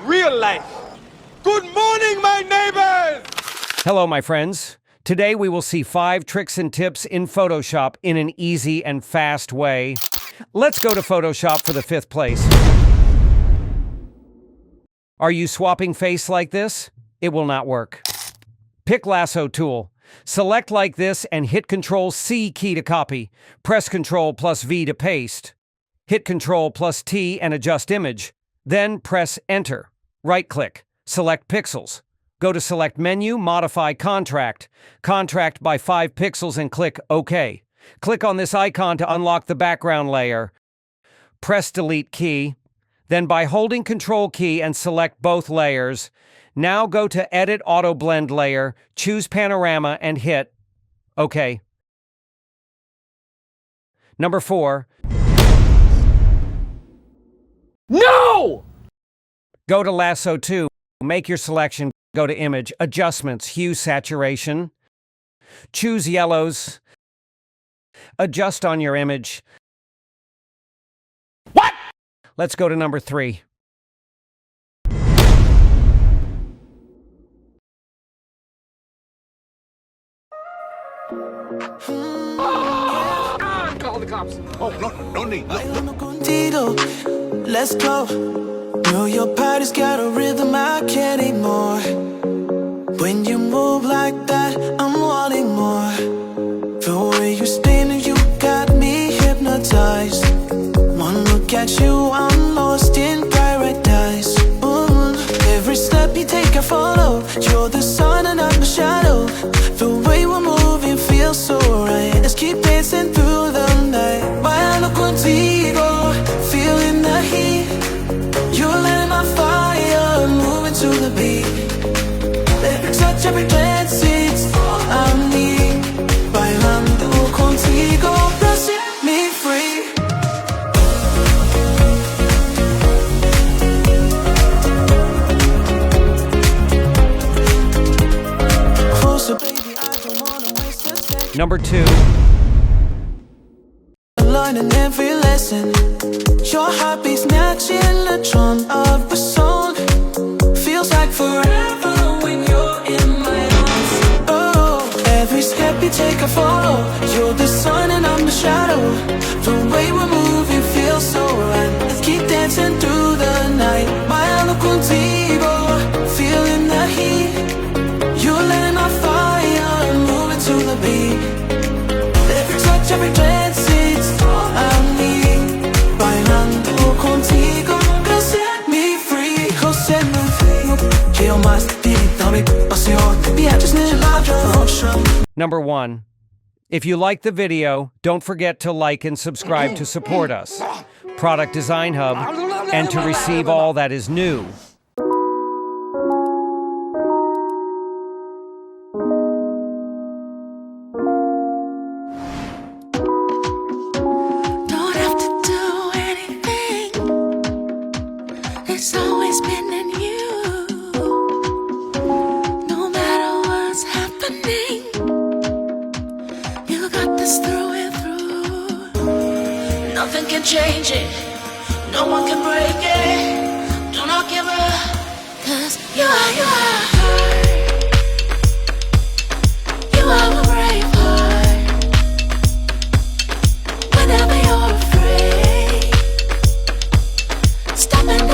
real life. Good morning, my neighbors! Hello, my friends. Today we will see 5 tricks and tips in Photoshop in an easy and fast way. Let's go to Photoshop for the 5th place. Are you swapping face like this? It will not work. Pick Lasso tool. Select like this and hit Ctrl+C key to copy. Press Ctrl+V to paste. Hit Ctrl+T and adjust image. Then press Enter. Right-click. Select pixels. Go to Select Menu, Modify Contract. Contract by 5 pixels and click OK. Click on this icon to unlock the background layer. Press Delete key. Then by holding Control key and select both layers, now go to Edit Auto Blend layer, choose Panorama and hit OK. Number 4. No! Go to Lasso 2. Make your selection. Go to Image, Adjustments, Hue Saturation. Choose yellows. Adjust on your image. What? Let's go to number 3. Call the cops. Oh, no need. Contigo, let's go. Know your body's got a rhythm I can't ignore. When you move like that, I'm wanting more. The way you spin, you got me hypnotized. One look at you, I'm lost in paradise. Every step you take, I follow. You're the sun and I'm the shadow. The way we're moving feels so right. Let's keep dancing through the night. Bailando contigo, feeling the heat. You're letting my fire, moving to the beat. Every touch, every glance, it's all I need. Bailando contigo, set me free. Closer, baby, I don't wanna waste a second. Number 2. Learning every lesson. Your heartbeat's matching the drum of the song. Feels like forever when you're in my arms. Oh, every step you take I follow. You're the sun and I'm the shadow. The way we're moving feels so right. Let's keep dancing through the night. Bailando contigo, feeling the heat. You're letting my fire, moving to the beat. Every touch, every glance, it's all I need. Bailando contigo, set me free. Set me free. Heal my spirit, dame pasión. Yeah, just need my devotion. Number 1. If you like the video, don't forget to like and subscribe to support us, Product Design Hub, and to receive all that is new. Don't have to do anything. It's always been in you. No matter what's happening, you got this through and through. Nothing can change it. No one can break it. Do not give up, 'cause you are heart. You are a brave heart. Whenever you're afraid, stop and